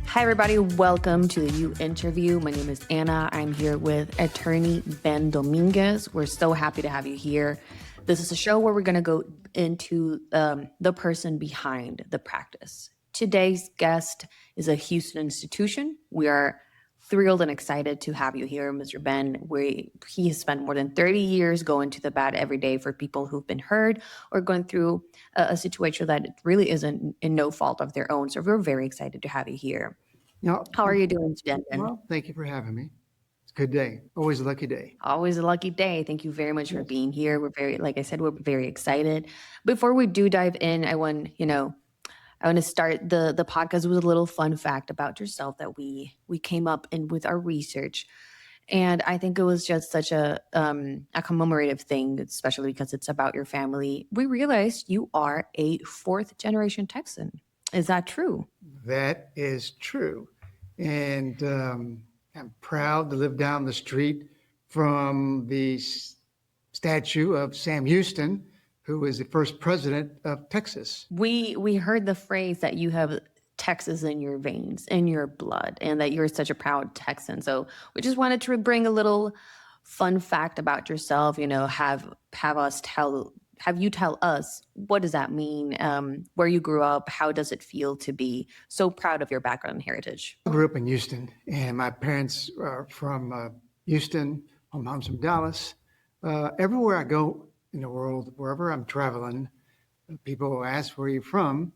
Hi, everybody. Welcome to the You Interview. My name is Anna. I'm here with attorney Ben Dominguez. We're so happy to have you here. This is a show where we're going to go into the person behind the practice. Today's guest is a Houston institution. We are thrilled and excited to have you here, Mr. Ben. He has spent more than 30 years going to the bat every day for people who've been hurt or going through a situation that really isn't in no fault of their own. So we're very excited to have you here. How are you doing today, Ben? Well, thank you for having me. It's a good day. Always a lucky day. Always a lucky day. Thank you very much for being here. Like I said, we're very excited. Before we do dive in, I want to start the podcast with a little fun fact about yourself that we came up in with our research. And I think it was just such a commemorative thing, especially because it's about your family. We realized you are a fourth generation Texan. Is that true? That is true. And I'm proud to live down the street from the statue of Sam Houston, who was the first president of Texas. We heard the phrase that you have Texas in your veins, in your blood, and that you're such a proud Texan. So we just wanted to bring a little fun fact about yourself, have you tell us, what does that mean? Where you grew up, how does it feel to be so proud of your background and heritage? I grew up in Houston, and my parents are from Houston. My mom's from Dallas. Everywhere I go in the world, wherever I'm traveling, people will ask, where are you from?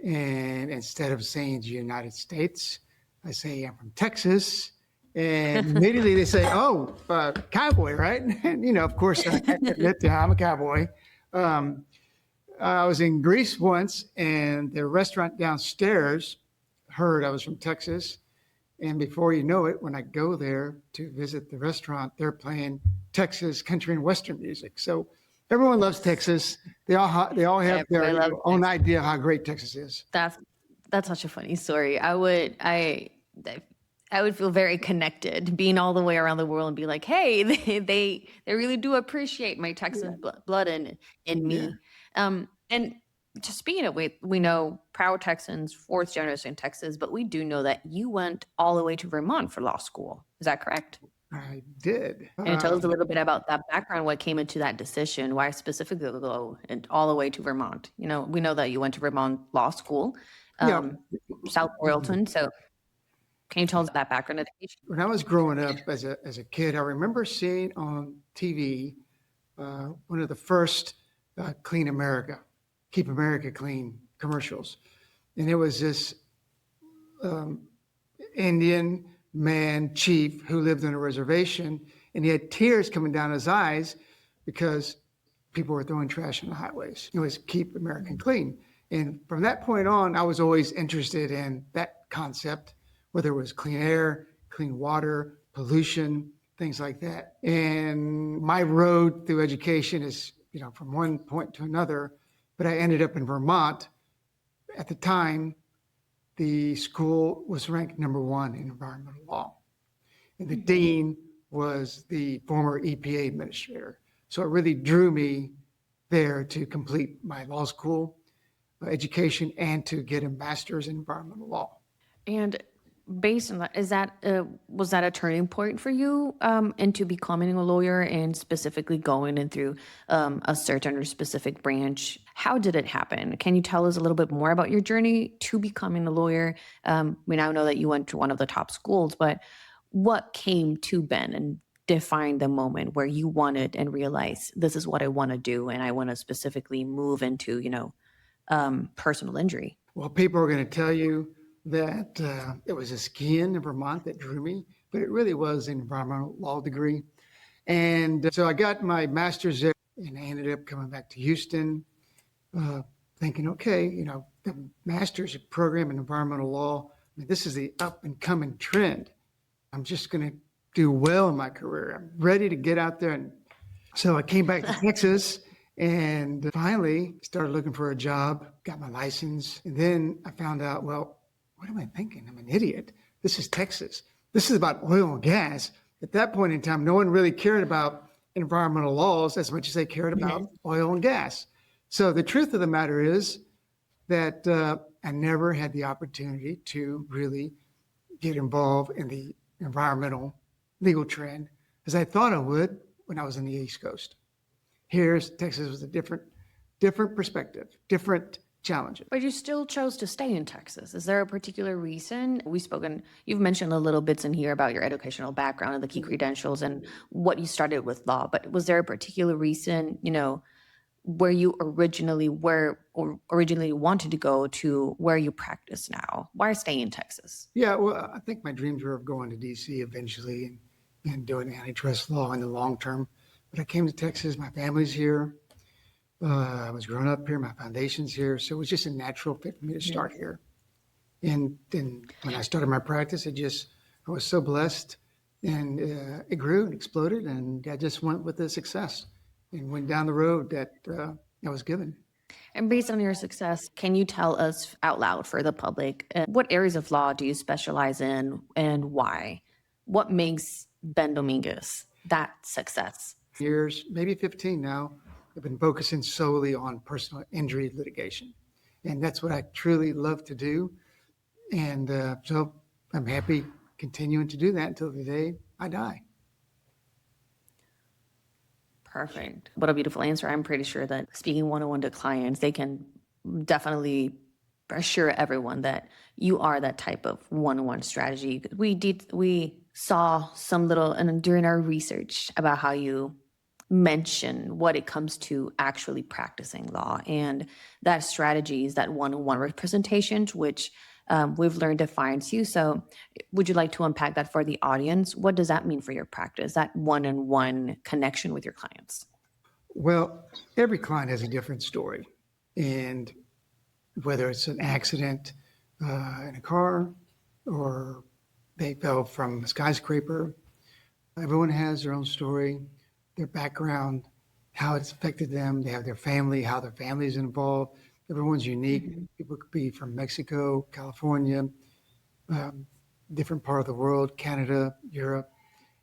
And instead of saying the United States, I say, I'm from Texas. And immediately they say, oh, cowboy, right? And, of course, I admit that I'm a cowboy. I was in Greece once, and the restaurant downstairs heard I was from Texas. And before you know it, when I go there to visit the restaurant, they're playing Texas country and Western music. So everyone loves Texas. They all have their own idea of how great Texas is. That's such a funny story. I would feel very connected being all the way around the world and be like, hey, they really do appreciate my Texan blood in me. Yeah. And just speaking of, we know proud Texans, fourth generation Texas, but we do know that you went all the way to Vermont for law school. Is that correct? I did. And tell us a little bit about that background, what came into that decision, why specifically go and all the way to Vermont. We know that you went to Vermont Law School, South Royalton. So can you tell us that background education? When I was growing up as a kid, I remember seeing on TV one of the first Clean America, Keep America Clean commercials. And it was this Indian man chief who lived on a reservation, and he had tears coming down his eyes because people were throwing trash on the highways. It was Keep America Clean. And from that point on, I was always interested in that concept, whether it was clean air, clean water, pollution, things like that. And my road through education is, from one point to another, but I ended up in Vermont. At the time, the school was ranked number 1 in environmental law. And the dean was the former EPA administrator. So it really drew me there to complete my law school education and to get a master's in environmental law. And based on that, was that a turning point for you into becoming a lawyer and specifically going in through a certain or specific branch? How did it happen? Can you tell us a little bit more about your journey to becoming a lawyer? We now know that you went to one of the top schools, but what came to Ben and defined the moment where you wanted and realized this is what I want to do, and I want to specifically move into, personal injury? Well, people are going to tell you that it was a skiing in Vermont that drew me, but it really was an environmental law degree. And so I got my master's there, and I ended up coming back to Houston, thinking, okay, the master's program in environmental law, this is the up and coming trend. I'm just going to do well in my career. I'm ready to get out there. And so I came back to Texas and finally started looking for a job, got my license. And then I found out, well, what am I thinking? I'm an idiot. This is Texas. This is about oil and gas. At that point in time, no one really cared about environmental laws as much as they cared about oil and gas. So the truth of the matter is, that I never had the opportunity to really get involved in the environmental legal trend as I thought I would when I was in the East Coast. Here's Texas was a different perspective, different challenges. But you still chose to stay in Texas. Is there a particular reason? You've mentioned a little bits in here about your educational background and the key credentials and what you started with law, but was there a particular reason, where you originally were or originally wanted to go to where you practice now? Why stay in Texas? Yeah, well, I think my dreams were of going to DC eventually and doing antitrust law in the long term. But I came to Texas, my family's here. I was growing up here, my foundation's here. So it was just a natural fit for me to start here. And then when I started my practice, I was so blessed and it grew and exploded. And I just went with the success and went down the road that I was given. And based on your success, can you tell us out loud for the public, what areas of law do you specialize in and why? What makes Ben Dominguez that success? Years, maybe 15 now, I've been focusing solely on personal injury litigation. And that's what I truly love to do. And so I'm happy continuing to do that until the day I die. Perfect. What a beautiful answer. I'm pretty sure that speaking one-on-one to clients, they can definitely assure everyone that you are that type of one-on-one strategy. We saw some little, and during our research about how you mention what it comes to actually practicing law, and that strategy is that one-on-one representations, which we've learned defines you. So would you like to unpack that for the audience? What does that mean for your practice, that one-on-one connection with your clients? Well, every client has a different story. And whether it's an accident in a car or they fell from a skyscraper, everyone has their own story, their background, how it's affected them. They have their family, how their family is involved. Everyone's unique. Mm-hmm. People could be from Mexico, California, different part of the world, Canada, Europe,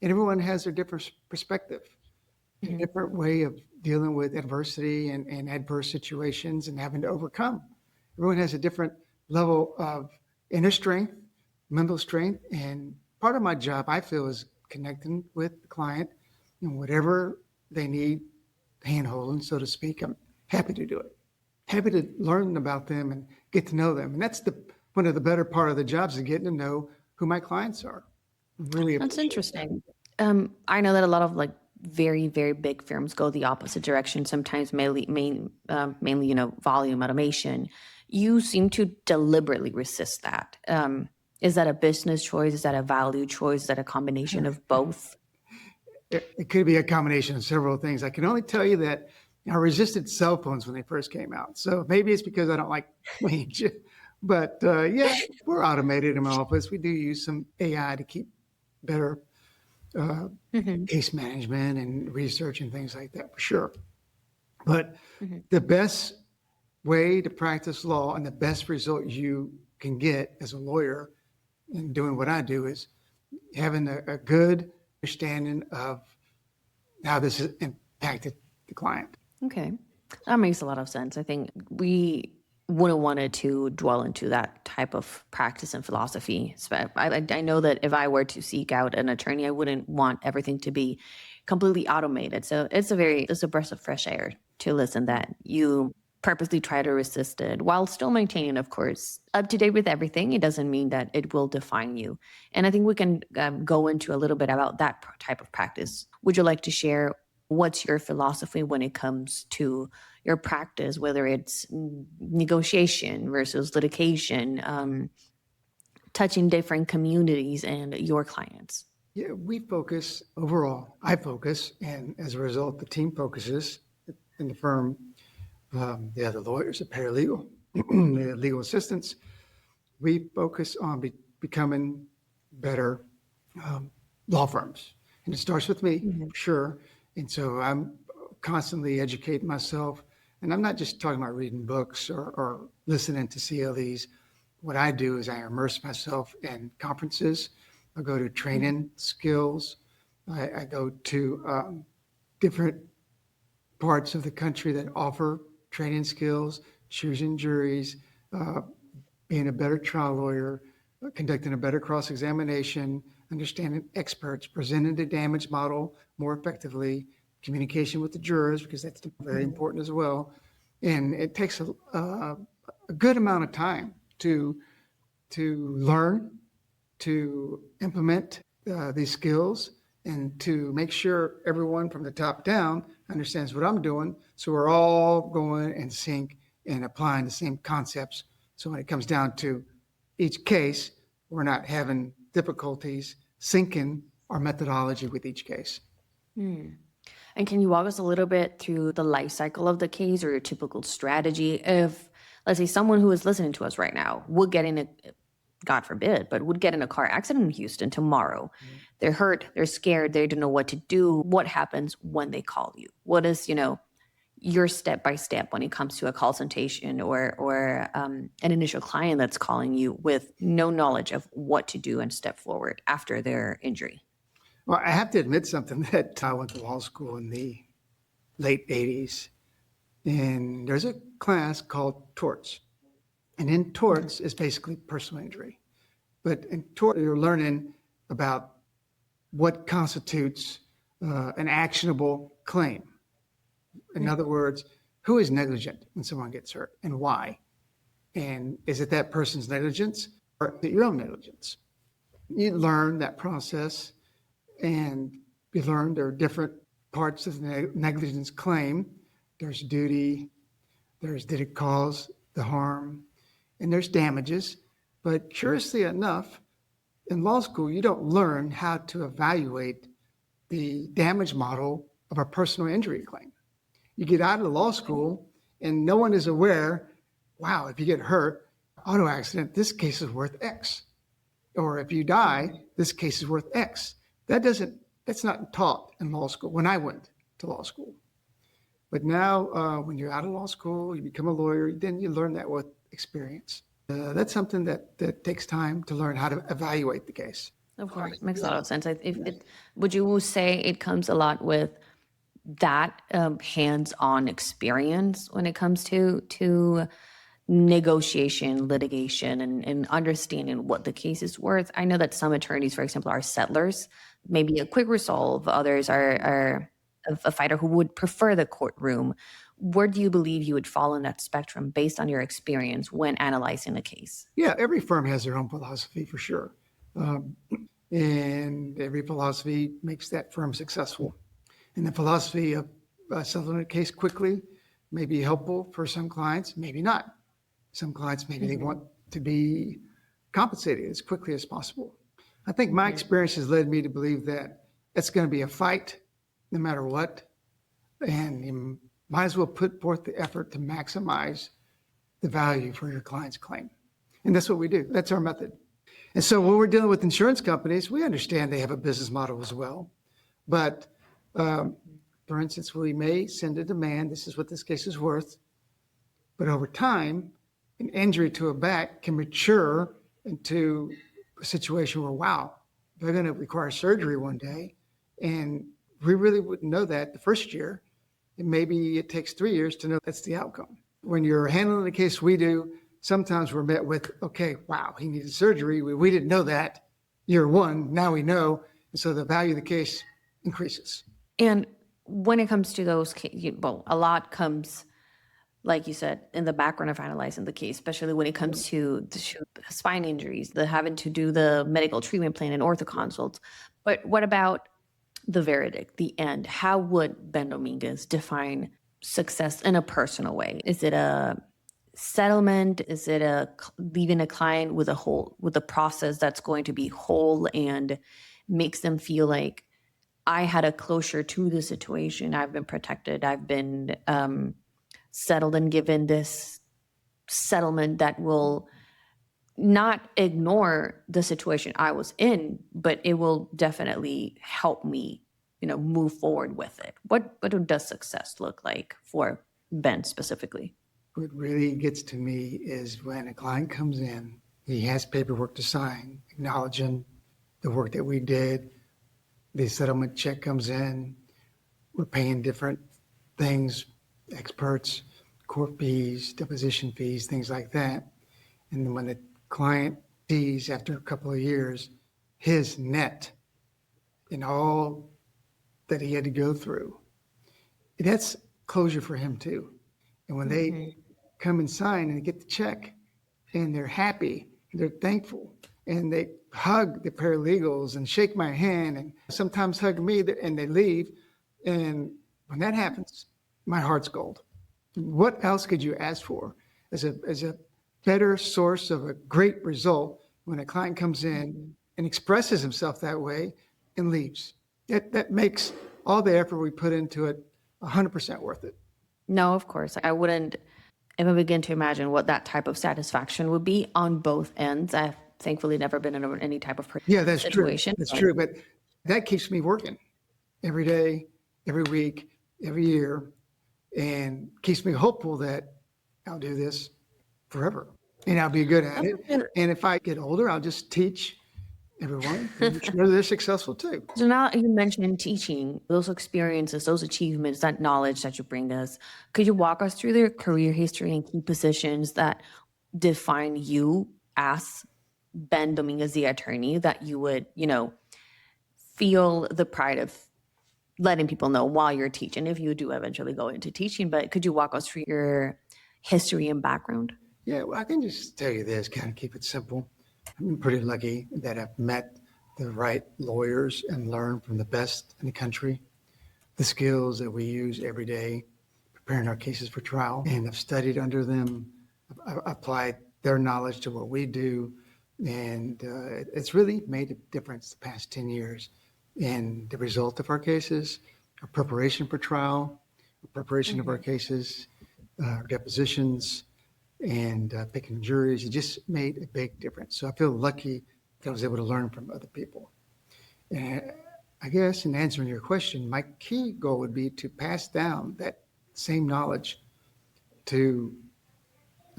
and everyone has their different perspective, a different way of dealing with adversity and adverse situations and having to overcome. Everyone has a different level of inner strength, mental strength, and part of my job, I feel, is connecting with the client and whatever they need, hand-holding, so to speak. I'm happy to do it. Happy to learn about them and get to know them. And that's one of the better part of the jobs is getting to know who my clients are. Really, that's interesting. I know that a lot of very, very big firms go the opposite direction. Sometimes mainly, volume automation. You seem to deliberately resist that. Is that a business choice? Is that a value choice? Is that a combination of both? It could be a combination of several things. I can only tell you that I resisted cell phones when they first came out. So maybe it's because I don't like change. But yeah, we're automated in my office. We do use some AI to keep better case management and research and things like that, for sure. But the best way to practice law and the best result you can get as a lawyer in doing what I do is having a good understanding of how this has impacted the client. Okay. That makes a lot of sense. I think we wouldn't want to dwell into that type of practice and philosophy. I know that if I were to seek out an attorney, I wouldn't want everything to be completely automated. So it's a breath of fresh air to listen that you purposely try to resist it while still maintaining, of course, up to date with everything. It doesn't mean that it will define you. And I think we can go into a little bit about that type of practice. Would you like to share what's your philosophy when it comes to your practice, whether it's negotiation versus litigation, touching different communities and your clients? Yeah, I focus, and as a result, the team focuses in the firm. The other lawyers, the paralegal, the legal assistants, we focus on becoming better law firms. And it starts with me, for sure. And so I'm constantly educating myself. And I'm not just talking about reading books or listening to CLEs. What I do is I immerse myself in conferences. I go to training skills. I go to different parts of the country that offer training skills, choosing juries, being a better trial lawyer, conducting a better cross-examination, understanding experts, presenting the damage model more effectively, communication with the jurors, because that's very important as well. And it takes a good amount of time to learn, to implement these skills, and to make sure everyone from the top down understands what I'm doing. So we're all going in sync and applying the same concepts. So when it comes down to each case, we're not having difficulties syncing our methodology with each case. And can you walk us a little bit through the life cycle of the case or your typical strategy? If, let's say, someone who is listening to us right now would get in a, God forbid, but would get in a car accident in Houston tomorrow. They're hurt, they're scared, they don't know what to do. What happens when they call you? What is, your step-by-step when it comes to a consultation or an initial client that's calling you with no knowledge of what to do and step forward after their injury? Well, I have to admit something that I went to law school in the late 80s, and there's a class called torts. And in torts is basically personal injury. But in tort, you're learning about what constitutes an actionable claim. In other words, who is negligent when someone gets hurt and why? And is it that person's negligence or is it your own negligence? You learn that process, and you learn there are different parts of the negligence claim. There's duty, there's did it cause the harm, and there's damages. But curiously enough, in law school, you don't learn how to evaluate the damage model of a personal injury claim. You get out of law school and no one is aware, wow, if you get hurt, auto accident, this case is worth X. Or if you die, this case is worth X. That's not taught in law school when I went to law school. But now when you're out of law school, you become a lawyer, then you learn that with experience. That's something that takes time to learn how to evaluate the case. Of course, makes a lot of sense. Would you say it comes a lot with that hands-on experience when it comes to negotiation, litigation, and understanding what the case is worth? I know that some attorneys, for example, are settlers, maybe a quick resolve. Others are a fighter who would prefer the courtroom. Where do you believe you would fall in that spectrum based on your experience when analyzing the case? Yeah, every firm has their own philosophy for sure. And every philosophy makes that firm successful. And the philosophy of settling a case quickly may be helpful for some clients, maybe not. Some clients, maybe they want to be compensated as quickly as possible. I think my experience has led me to believe that it's going to be a fight no matter what. And you might as well put forth the effort to maximize the value for your client's claim. And that's what we do. That's our method. And so when we're dealing with insurance companies, we understand they have a business model as well. But for instance, we may send a demand, this is what this case is worth. But over time, an injury to a back can mature into a situation where, wow, they're going to require surgery one day. And we really wouldn't know that the first year. And maybe it takes 3 years to know that's the outcome. When you're handling the case we do, sometimes we're met with, okay, wow, he needed surgery. We didn't know that year one. Now we know. And so the value of the case increases. And when it comes to those, a lot comes, like you said, in the background of analyzing the case, especially when it comes to spine injuries, the having to do the medical treatment plan and ortho consults. But what about the verdict, the end? How would Ben Dominguez define success in a personal way? Is it a settlement? Is it leaving a client with a process that's going to be whole and makes them feel like I had a closure to the situation. I've been protected. I've been settled and given this settlement that will not ignore the situation I was in, but it will definitely help me, move forward with it. What does success look like for Ben specifically? What really gets to me is when a client comes in, he has paperwork to sign, acknowledging the work that we did. The settlement check comes in. We're paying different things, experts, court fees, deposition fees, things like that. And when the client sees after a couple of years his net and all that he had to go through, that's closure for him too. And when they come and sign and they get the check and they're happy, and they're thankful, and they hug the paralegals and shake my hand and sometimes hug me and they leave. And when that happens, my heart's gold. What else could you ask for as a better source of a great result when a client comes in and expresses himself that way and leaves? That makes all the effort we put into it 100% worth it. No, of course. I wouldn't even begin to imagine what that type of satisfaction would be on both ends. I've thankfully never been in any type of that's situation. True. That's true. But that keeps me working every day, every week, every year, and keeps me hopeful that I'll do this forever and I'll be good at it. And if I get older, I'll just teach everyone and make sure they're successful too. So now you mentioned teaching, those experiences, those achievements, that knowledge that you bring us. Could you walk us through their career history and key positions that define you as Ben Dominguez, the attorney, that you would, feel the pride of letting people know while you're teaching, if you do eventually go into teaching? But could you walk us through your history and background? Yeah, well, I can just tell you this, kind of keep it simple. I'm pretty lucky that I've met the right lawyers and learned from the best in the country, the skills that we use every day, preparing our cases for trial. And I've studied under them, I've applied their knowledge to what we do. And it's really made a difference the past 10 years in the result of our cases, our preparation for trial, preparation of our cases, our depositions, and picking juries. It just made a big difference. So I feel lucky that I was able to learn from other people. And I guess in answering your question, my key goal would be to pass down that same knowledge to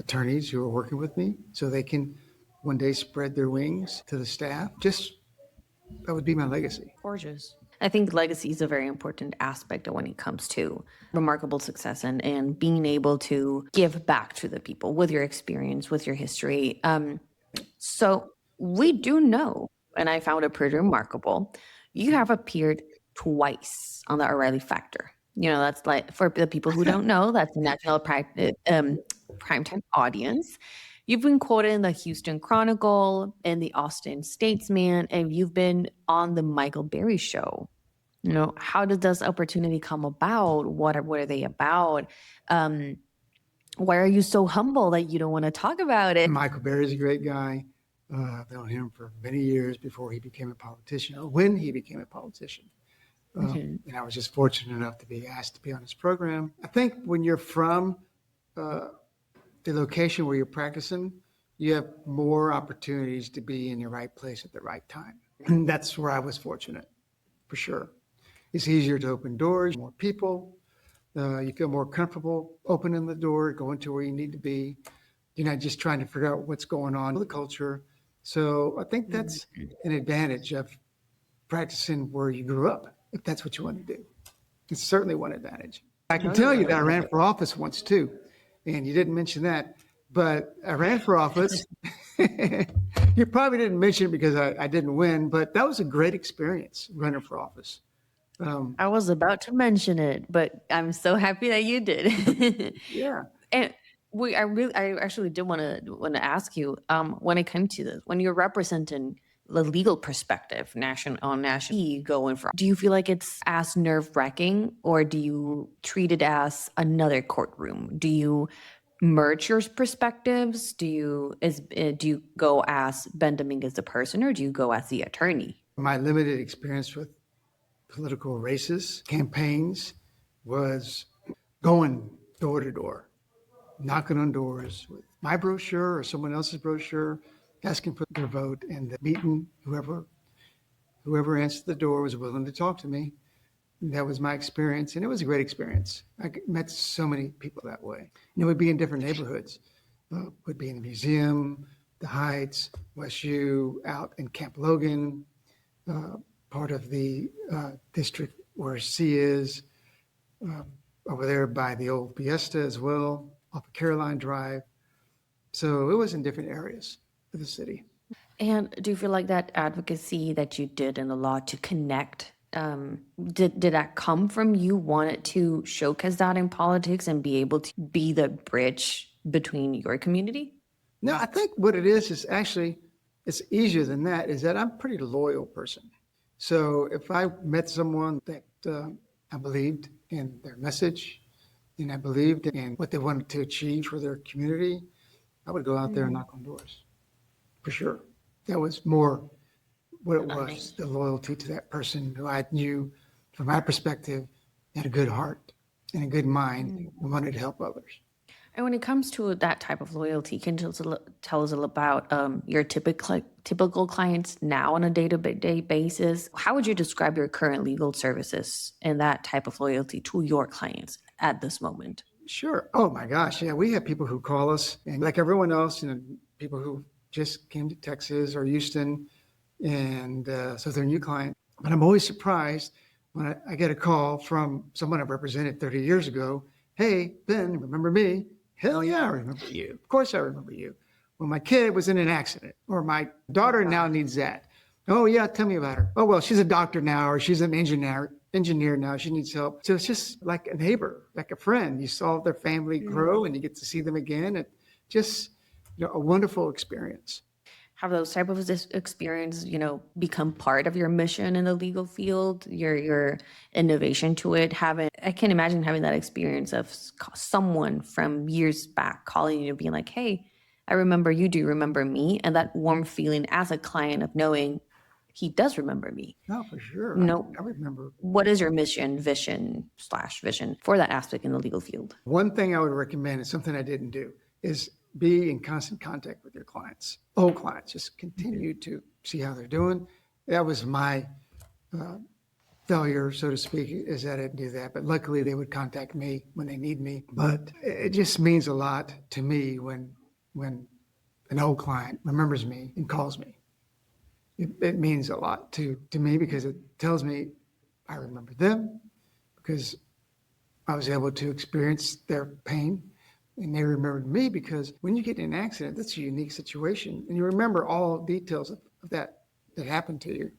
attorneys who are working with me so they can one day spread their wings to the staff. That would be my legacy. Gorgeous. I think legacy is a very important aspect when it comes to remarkable success and being able to give back to the people with your experience, with your history. So we do know, and I found it pretty remarkable, you have appeared twice on the O'Reilly Factor. That's like, for the people who don't know, that's the national primetime audience. You've been quoted in the Houston Chronicle and the Austin Statesman, and you've been on the Michael Berry show. How did this opportunity come about? What are they about? Why are you so humble that you don't want to talk about it? Michael Berry's a great guy. I've known him for many years before he became a politician, or when he became a politician. And I was just fortunate enough to be asked to be on his program. I think when you're from the location where you're practicing, you have more opportunities to be in the right place at the right time. And that's where I was fortunate, for sure. It's easier to open doors, more people. You feel more comfortable opening the door, going to where you need to be. You're not just trying to figure out what's going on in the culture. So I think that's an advantage of practicing where you grew up, if that's what you want to do. It's certainly one advantage. I can tell you that I ran for office once too, and you didn't mention that, but I ran for office. You probably didn't mention it because I didn't win, but that was a great experience running for office. I was about to mention it, but I'm so happy that you did. Yeah. And I actually did want to ask you, when it came to this, when you're representing the legal perspective, national, you go in for, do you feel like it's as nerve-wracking, or do you treat it as another courtroom? Do you merge your perspectives? Do you go as Ben Dominguez the person, or do you go as the attorney? My limited experience with political races, campaigns, was going door to door, knocking on doors with my brochure or someone else's brochure, asking for their vote, and meeting whoever answered the door was willing to talk to me. That was my experience, and it was a great experience. I met so many people that way. And it would be in different neighborhoods. Would be in the museum, the Heights, West U, out in Camp Logan, part of the district where C is, over there by the old Fiesta as well, off of Caroline Drive. So it was in different areas of the city. And do you feel like that advocacy that you did in the law to connect, did that come from you wanted to showcase that in politics and be able to be the bridge between your community? No, I think what it is actually, it's easier than that, is that I'm a pretty loyal person. So if I met someone that I believed in their message and I believed in what they wanted to achieve for their community, I would go out there and knock on doors, for sure. That was more what it was, the loyalty to that person who I knew, from my perspective, had a good heart and a good mind and wanted to help others. And when it comes to that type of loyalty, can you tell us a little about your typical clients now on a day-to-day basis? How would you describe your current legal services and that type of loyalty to your clients at this moment? Sure. Oh my gosh. Yeah. We have people who call us, and like everyone else, people who just came to Texas or Houston, and so they're a new client. But I'm always surprised when I get a call from someone I represented 30 years ago. Hey, Ben, remember me? Hell yeah, I remember you. Of course I remember you. Well, my kid was in an accident, or my daughter now needs that. Oh yeah, tell me about her. Oh, well, she's a doctor now, or she's an engineer now. She needs help. So it's just like a neighbor, like a friend. You saw their family grow and you get to see them again. It just, a wonderful experience. Have those type of experience, become part of your mission in the legal field, your innovation to it? I can imagine having that experience of someone from years back calling you and being like, hey, I remember you, do you remember me? And that warm feeling as a client of knowing he does remember me. No, for sure. I remember. What is your vision for that aspect in the legal field? One thing I would recommend is something I didn't do is be in constant contact with your clients, old clients. Just continue to see how they're doing. That was my failure, so to speak, is that I didn't do that. But luckily, they would contact me when they need me. But it just means a lot to me when an old client remembers me and calls me. It means a lot to me because it tells me I remember them, because I was able to experience their pain. And they remembered me because when you get in an accident, that's a unique situation. And you remember all details of that happened to you.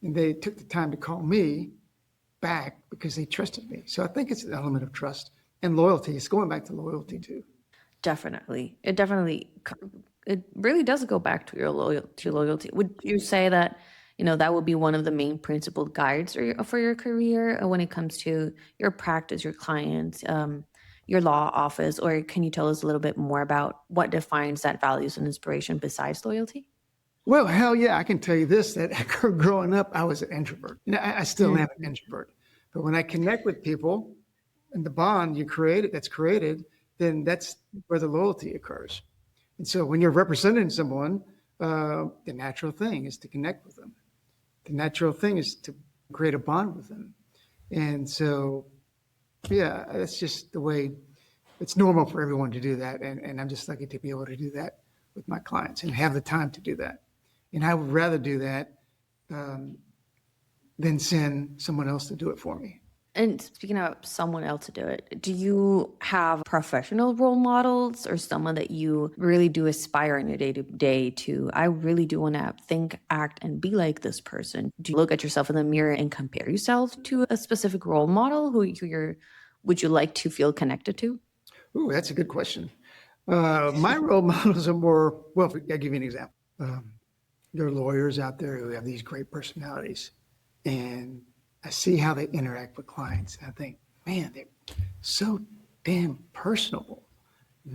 And they took the time to call me back because they trusted me. So I think it's an element of trust and loyalty. It's going back to loyalty too. Definitely. It really does go back to your loyalty. Would you say that, that would be one of the main principal guides for your career when it comes to your practice, your clients, your law office? Or can you tell us a little bit more about what defines that values and inspiration besides loyalty? Well, hell yeah, I can tell you this, that growing up, I was an introvert. I still am an introvert. But when I connect with people and the bond that's created, then that's where the loyalty occurs. And so when you're representing someone, the natural thing is to connect with them. The natural thing is to create a bond with them. And so, yeah, that's just the way it's normal for everyone to do that. And I'm just lucky to be able to do that with my clients and have the time to do that. And I would rather do that than send someone else to do it for me. And speaking of someone else to do it, do you have professional role models or someone that you really do aspire in your day-to-day to, I really do want to think, act, and be like this person? Do you look at yourself in the mirror and compare yourself to a specific role model would you like to feel connected to? Ooh, that's a good question. My role models are more, well, I'll give you an example. There are lawyers out there who have these great personalities, and I see how they interact with clients. And I think, man, they're so damn personable.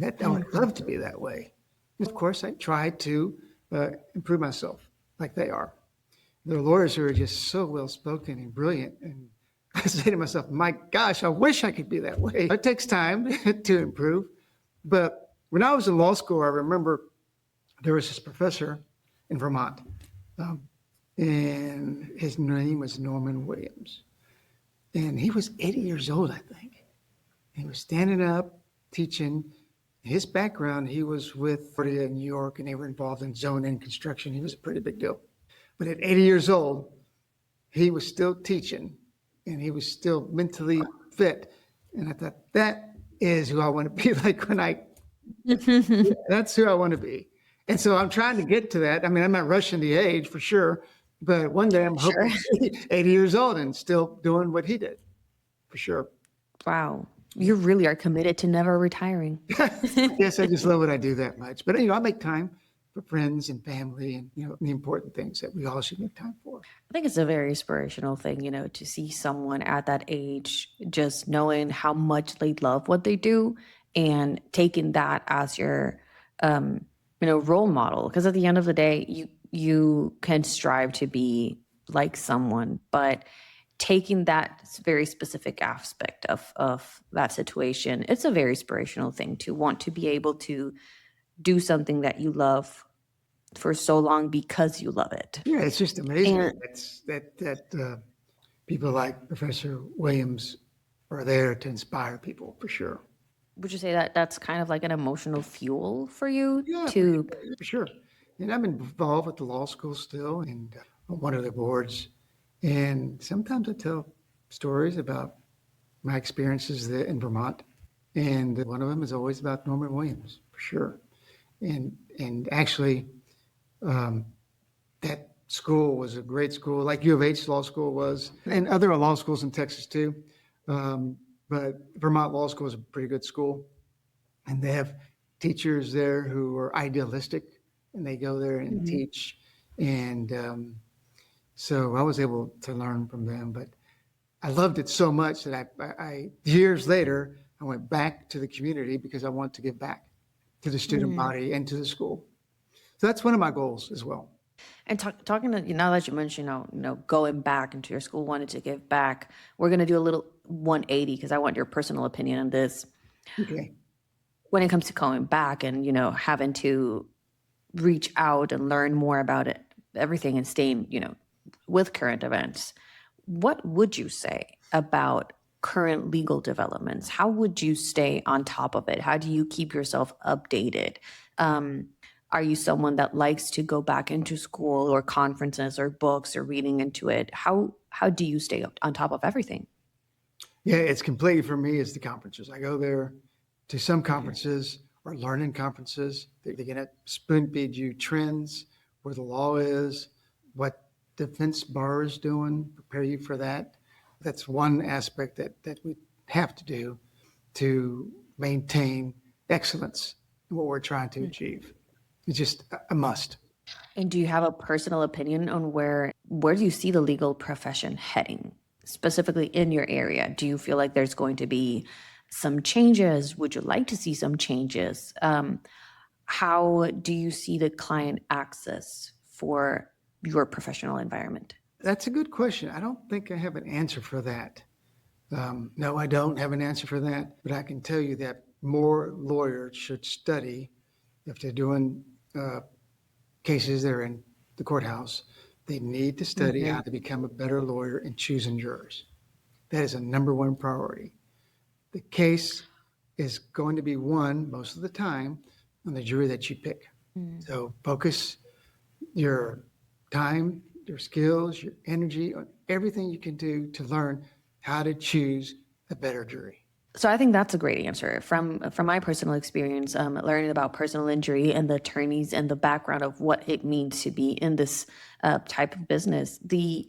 I would love to be that way. And of course, I try to improve myself like they are. There are lawyers who are just so well-spoken and brilliant. And I say to myself, my gosh, I wish I could be that way. It takes time to improve. But when I was in law school, I remember there was this professor in Vermont. And his name was Norman Williams. And he was 80 years old, I think. He was standing up, teaching. His background, he was with Florida and New York, and they were involved in zone-in construction. He was a pretty big deal. But at 80 years old, he was still teaching, and he was still mentally fit. And I thought, that is who I want to be like when I That's who I want to be. And so I'm trying to get to that. I mean, I'm not rushing the age for sure, but one day I'm Sure. hoping to be 80 years old and still doing what he did, for sure. Wow. You really are committed to never retiring. Yes, I just love what I do that much. But, I make time for friends and family and, the important things that we all should make time for. I think it's a very inspirational thing, to see someone at that age just knowing how much they love what they do and taking that as your, role model. Because at the end of the day, you can strive to be like someone, but taking that very specific aspect of that situation, it's a very inspirational thing to want to be able to do something that you love for so long because you love it. Yeah, it's just amazing And that people like Professor Williams are there to inspire people, for sure. would you say that that's kind of like an emotional fuel for you Yeah, to? for sure. And I'm involved with the law school still and on one of the boards. And sometimes I tell stories about my experiences there in Vermont. And one of them is always about Norman Williams, for sure. And actually, that school was a great school, like U of H Law School was, and other law schools in Texas too. But Vermont Law School is a pretty good school. And they have teachers there who are idealistic, and they go there and teach. And so I was able to learn from them. But I loved it so much that I years later, I went back to the community because I want to give back to the student body and to the school. So that's one of my goals as well. And talking to you now that you mentioned, going back into your school, wanted to give back. We're gonna do a little 180 because I want your personal opinion on this. Okay. When it comes to going back and having to reach out and learn more about it, everything, and staying with current events, what would you say about current legal developments? How would you stay on top of it? How do you keep yourself updated? Are you someone that likes to go back into school or conferences or books or reading into it? How do you stay on top of everything? Yeah, it's completely for me is the conferences. I go there to some conferences or learning conferences. They're going to spoon feed you trends, where the law is, what defense bar is doing, prepare you for that. That's one aspect that we have to do to maintain excellence in what we're trying to achieve. It's just a must. And do you have a personal opinion on where do you see the legal profession heading, specifically in your area? Do you feel like there's going to be some changes? Would you like to see some changes? How do you see the client access for your professional environment? That's a good question. I don't think I have an answer for that. No, I don't have an answer for that, but I can tell you that more lawyers should study if they're doing cases that are in the courthouse. They need to study how to become a better lawyer in choosing jurors. That is a number one priority. The case is going to be won most of the time on the jury that you pick. So focus your time, your skills, your energy on everything you can do to learn how to choose a better jury. So I think that's a great answer from my personal experience, learning about personal injury and the attorneys and the background of what it means to be in this type of business. The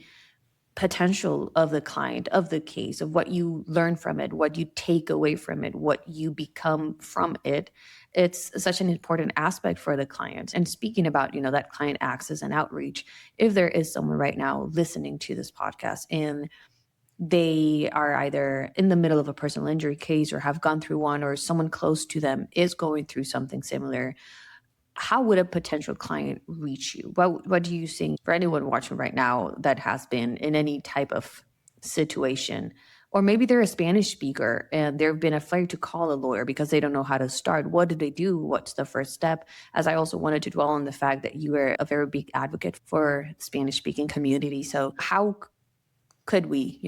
potential of the client, of the case, of what you learn from it, what you take away from it, what you become from it. It's such an important aspect for the client. And speaking about, that client access and outreach, if there is someone right now listening to this podcast and they are either in the middle of a personal injury case or have gone through one, or someone close to them is going through something similar, how would a potential client reach you? What do you think for anyone watching right now that has been in any type of situation? Or maybe they're a Spanish speaker and they've been afraid to call a lawyer because they don't know how to start. What do they do? What's the first step? As I also wanted to dwell on the fact that you are a very big advocate for the Spanish speaking community. So how could we,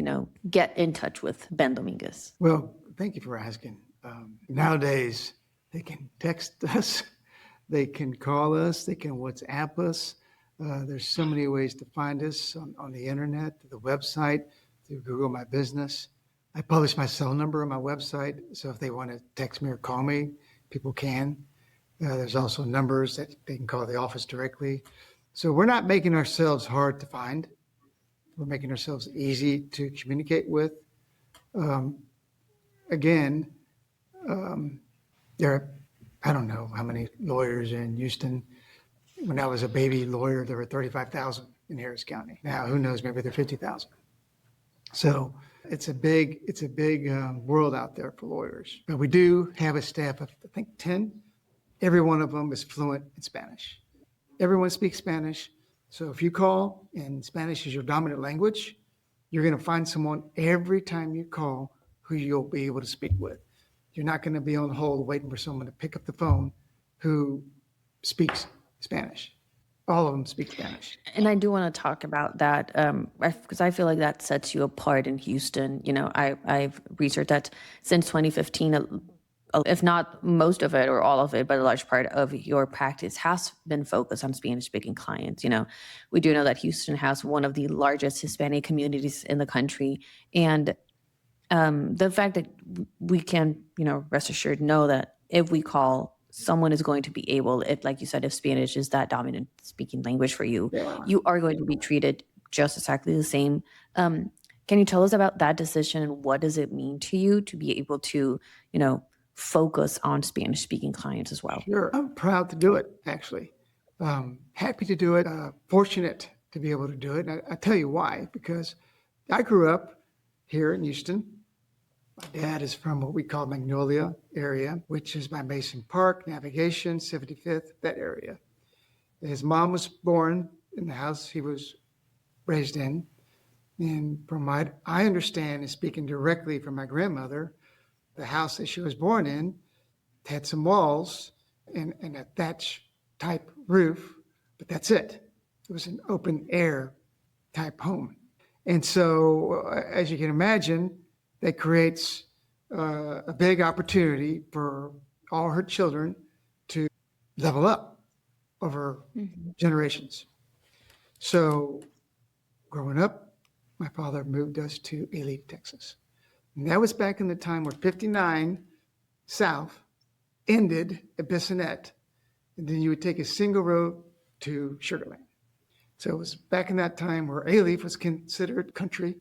get in touch with Ben Dominguez? Well, thank you for asking. Nowadays, they can text us, they can call us, they can WhatsApp us. There's so many ways to find us on the internet, the website, through Google My Business. I publish my cell number on my website, so if they want to text me or call me, people can. There's also numbers that they can call the office directly. So we're not making ourselves hard to find. We're making ourselves easy to communicate with. Again, there are, I don't know how many lawyers in Houston. When I was a baby lawyer, there were 35,000 in Harris County. Now, who knows, maybe there are 50,000. So it's a big world out there for lawyers. But we do have a staff of, I think, 10. Every one of them is fluent in Spanish. Everyone speaks Spanish. So if you call and Spanish is your dominant language, you're going to find someone every time you call who you'll be able to speak with. You're not going to be on hold waiting for someone to pick up the phone who speaks Spanish. All of them speak Spanish. And I do want to talk about that because I feel like that sets you apart in Houston. You know, I've researched that since 2015, if not most of it or all of it, but a large part of your practice has been focused on Spanish-speaking clients. You know, we do know that Houston has one of the largest Hispanic communities in the country. And the fact that we can, you know, rest assured know that if we call, someone is going to be able, if, like you said, if Spanish is that dominant speaking language for you, you are going to be treated just exactly the same. Can you tell us about that decision and what does it mean to you to be able to, you know, focus on Spanish speaking clients as well? Sure. I'm proud to do it, actually. Happy to do it. Fortunate to be able to do it. And I'll tell you why, because I grew up here in Houston. My dad is from what we call Magnolia area, which is by Mason Park, Navigation, 75th, that area. His mom was born in the house he was raised in. And from what I understand, and speaking directly from my grandmother, the house that she was born in had some walls and a thatch type roof, but that's it. It was an open air type home. And so, as you can imagine, that creates a big opportunity for all her children to level up over generations. So growing up, my father moved us to Ely, Texas. And that was back in the time where 59 South ended at Bissonnette, and then you would take a single road to Sugar Land. So it was back in that time where Ely was considered country.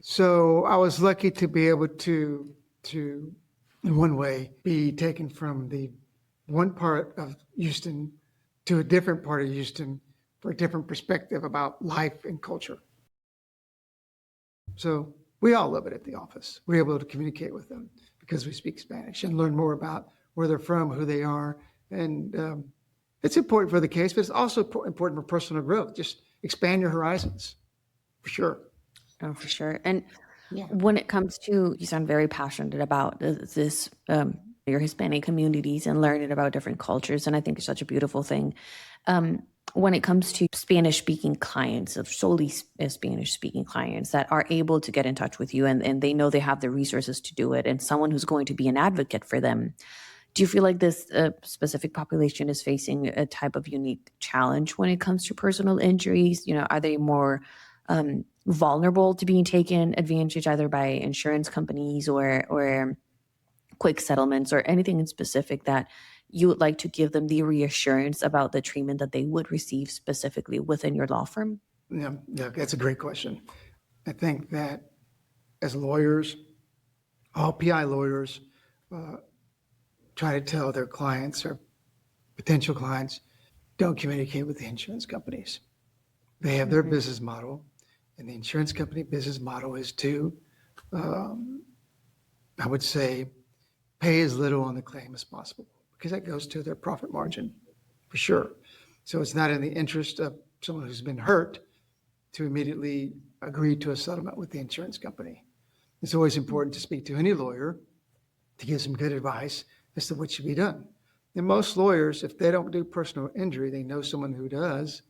So I was lucky to be able to, in one way, be taken from the one part of Houston to a different part of Houston for a different perspective about life and culture. So we all love it at the office. We're able to communicate with them because we speak Spanish and learn more about where they're from, who they are. And it's important for the case, but it's also important for personal growth. Just expand your horizons, for sure. Oh, for sure. And when it comes to, you sound very passionate about this, your Hispanic communities and learning about different cultures. And I think it's such a beautiful thing. When it comes to Spanish-speaking clients, of solely Spanish-speaking clients that are able to get in touch with you and they know they have the resources to do it and someone who's going to be an advocate for them, do you feel like this specific population is facing a type of unique challenge when it comes to personal injuries? You know, are they more vulnerable to being taken advantage either by insurance companies or quick settlements or anything in specific that you would like to give them the reassurance about the treatment that they would receive specifically within your law firm? Yeah, that's a great question. I think that as lawyers, all PI lawyers, try to tell their clients or potential clients, don't communicate with the insurance companies. They have their business model, and the insurance company business model is to, I would say, pay as little on the claim as possible, because that goes to their profit margin, for sure. So it's not in the interest of someone who's been hurt to immediately agree to a settlement with the insurance company. It's always important to speak to any lawyer to give some good advice as to what should be done. And most lawyers, if they don't do personal injury, they know someone who does,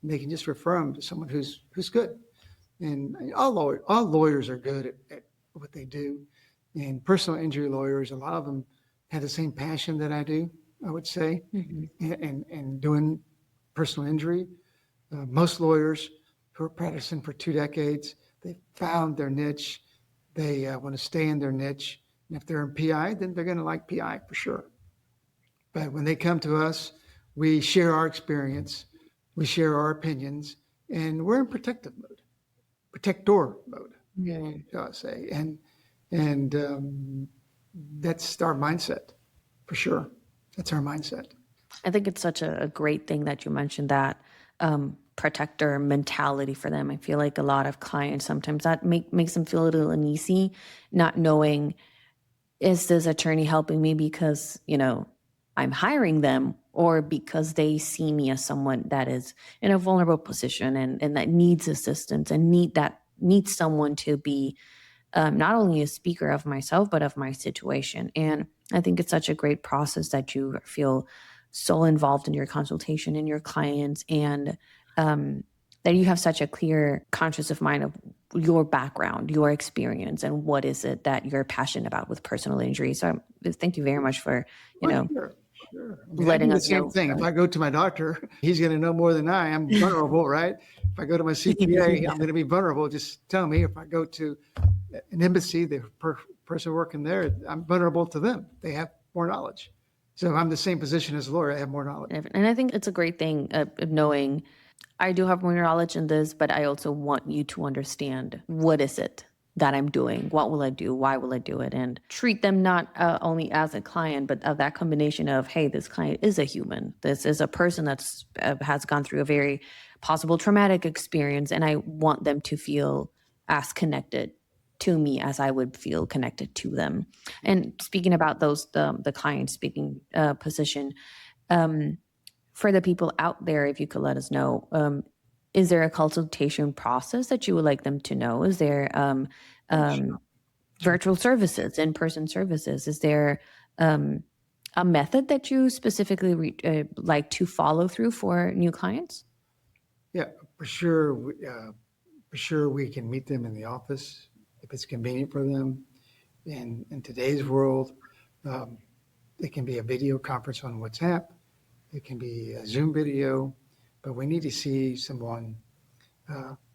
and they can just refer them to someone who's good. And all lawyers are good at what they do. And personal injury lawyers, a lot of them have the same passion that I do, I would say, and doing personal injury. Most lawyers who are practicing for 2 decades, they found their niche. They want to stay in their niche. And if they're in PI, then they're going to like PI for sure. But when they come to us, we share our experience, we share our opinions, and we're in protector mode, shall I say. And that's our mindset, for sure. That's our mindset. I think it's such a great thing that you mentioned that protector mentality for them. I feel like a lot of clients sometimes that makes them feel a little uneasy, not knowing, is this attorney helping me because, I'm hiring them, or because they see me as someone that is in a vulnerable position and that needs assistance and needs someone to be not only a speaker of myself, but of my situation. And I think it's such a great process that you feel so involved in your consultation and your clients, and that you have such a clear conscious of mind of your background, your experience, and what is it that you're passionate about with personal injury. So thank you very much for, Sure. I mean, letting I do us the same know. thing. If I go to my doctor, he's going to know more than I am. Vulnerable, right? If I go to my CPA, I'm going to be vulnerable. Just tell me. If I go to an embassy, the person working there, I'm vulnerable to them. They have more knowledge. So I'm the same position as a lawyer. I have more knowledge. And I think it's a great thing of knowing I do have more knowledge in this, but I also want you to understand what is it that I'm doing, what will I do, why will I do it, and treat them not only as a client, but of that combination of, hey, this client is a human. This is a person that's has gone through a very possible traumatic experience, and I want them to feel as connected to me as I would feel connected to them. And speaking about those, the client speaking position, for the people out there, if you could let us know, is there a consultation process that you would like them to know? Is there virtual services, in-person services? Is there a method that you specifically like to follow through for new clients? Yeah, for sure. For sure, we can meet them in the office if it's convenient for them. In today's world, it can be a video conference on WhatsApp. It can be a Zoom video, but we need to see someone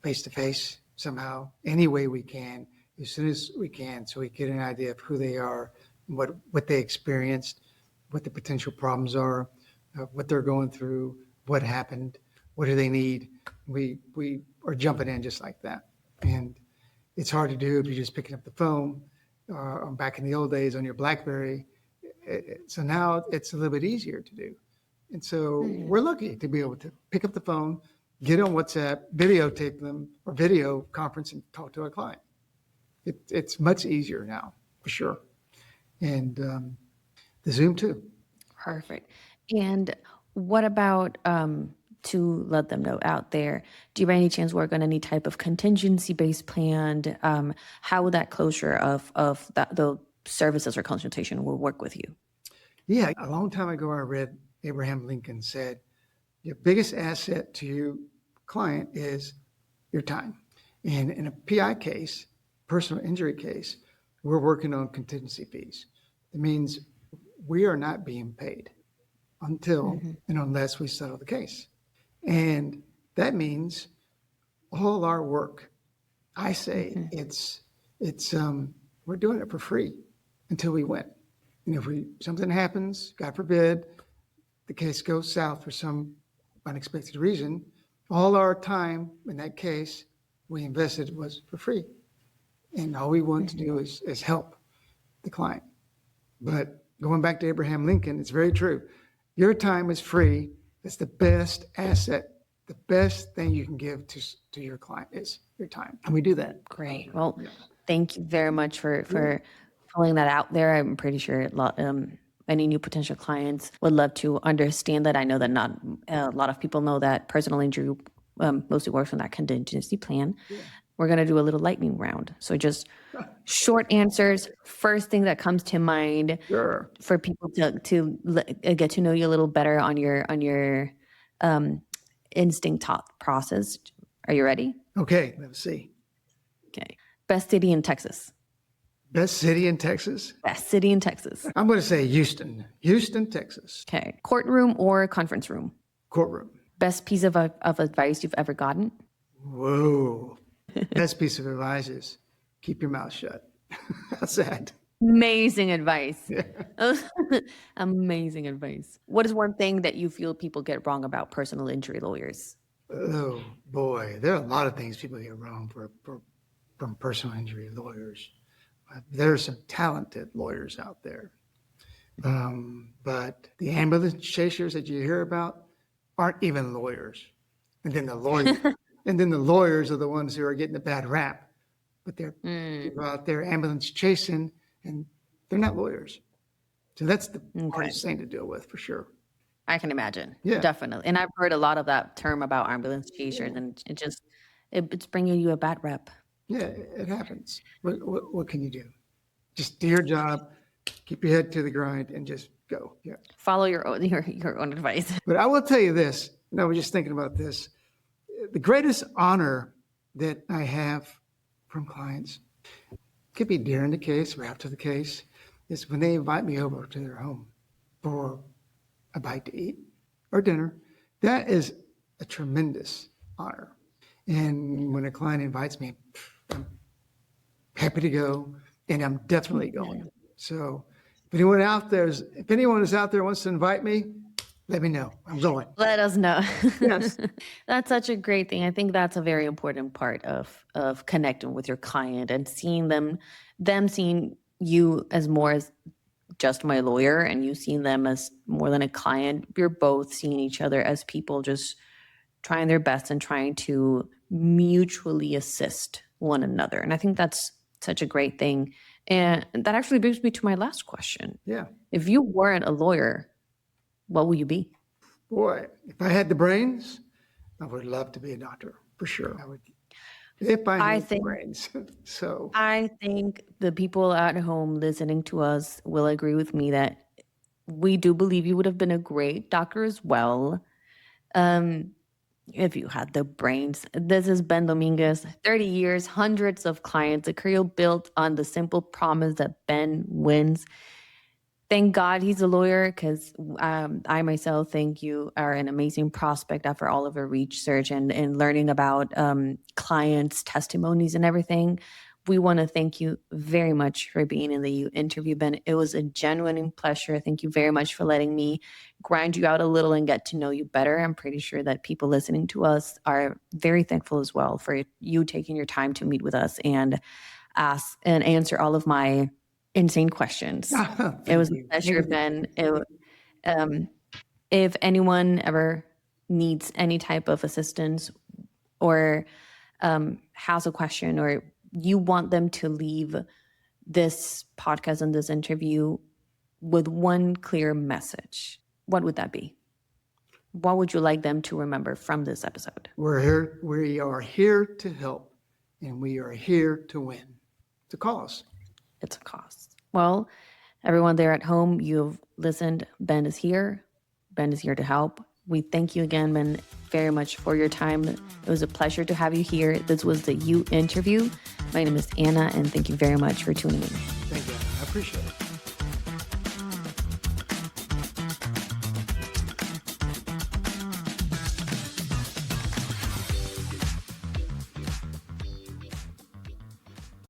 face to face somehow, any way we can, as soon as we can, so we get an idea of who they are, what they experienced, what the potential problems are, what they're going through, what happened, what do they need. We are jumping in just like that. And it's hard to do if you're just picking up the phone, back in the old days on your BlackBerry. So now it's a little bit easier to do. And so we're lucky to be able to pick up the phone, get on WhatsApp, videotape them, or video conference and talk to a client. It's much easier now, for sure. And the Zoom too. Perfect. And what about to let them know out there, do you by any chance work on any type of contingency-based plan? How would that closure of the services or consultation will work with you? Yeah, a long time ago, I read Abraham Lincoln said, your biggest asset to your client is your time. And in a PI case, personal injury case, we're working on contingency fees. It means we are not being paid until and unless we settle the case. And that means all our work, I say it's we're doing it for free until we win. And if something happens, God forbid, the case goes south for some unexpected reason, all our time in that case we invested was for free. And all we want to do is help the client. But going back to Abraham Lincoln, it's very true. Your time is free. It's the best asset. The best thing you can give to your client is your time. And we do that. Great. Well, thank you very much for pulling that out there. I'm pretty sure any new potential clients would love to understand that. I know that not a lot of people know that personal injury mostly works on that contingency plan. Yeah. We're going to do a little lightning round. So just short answers. First thing that comes to mind for people to get to know you a little better on your instinct thought process. Are you ready? Okay, let's see. Okay. Best city in Texas. Best city in Texas? Best city in Texas. I'm going to say Houston. Houston, Texas. Okay. Courtroom or conference room? Courtroom. Best piece of advice you've ever gotten? Whoa. Best piece of advice is keep your mouth shut. How's that? Amazing advice. Amazing advice. What is one thing that you feel people get wrong about personal injury lawyers? Oh boy, there are a lot of things people get wrong from personal injury lawyers. There are some talented lawyers out there. But the ambulance chasers that you hear about aren't even lawyers. And then the lawyers are the ones who are getting the bad rap. But they're people out there ambulance chasing, and they're not lawyers. So that's the hardest thing to deal with, for sure. I can imagine. Yeah. Definitely. And I've heard a lot of that term about ambulance chasers, and it's bringing you a bad rep. Yeah, it happens. What can you do? Just do your job, keep your head to the grind, and just go. Yeah. Follow your own advice. But I will tell you this, and I was just thinking about this. The greatest honor that I have from clients, could be during the case or after the case, is when they invite me over to their home for a bite to eat or dinner. That is a tremendous honor. And when a client invites me, I'm happy to go, and I'm definitely going. So if anyone is out there wants to invite me, let me know. I'm going. Let us know. Yes. That's such a great thing. I think that's a very important part of connecting with your client and seeing them seeing you as more as just my lawyer, and you seeing them as more than a client. You're both seeing each other as people just trying their best and trying to mutually assist one another. And I think that's such a great thing. And that actually brings me to my last question. Yeah. If you weren't a lawyer, what will you be? Boy, if I had the brains, I would love to be a doctor, for sure. I would, if I had the brains. So I think the people at home listening to us will agree with me that we do believe you would have been a great doctor as well. If you had the brains. This is Ben Dominguez, 30 years, hundreds of clients, a career built on the simple promise that Ben wins. Thank God he's a lawyer, because I myself think you are an amazing prospect after all of our research and learning about clients' testimonies and everything. We want to thank you very much for being in the interview, Ben. It was a genuine pleasure. Thank you very much for letting me grind you out a little and get to know you better. I'm pretty sure that people listening to us are very thankful as well for you taking your time to meet with us and ask and answer all of my insane questions. It was a pleasure, Ben. If anyone ever needs any type of assistance or has a question, or you want them to leave this podcast and this interview with one clear message, what would that be? What would you like them to remember from this episode? we are here to help, and we are here to win. It's a cause. It's a cause. Well, everyone there at home, you've listened. Ben is here. Ben is here to help. We thank you again, Ben, very much for your time. It was a pleasure to have you here. This was the You Interview. My name is Anna, and thank you very much for tuning in. Thank you. I appreciate it.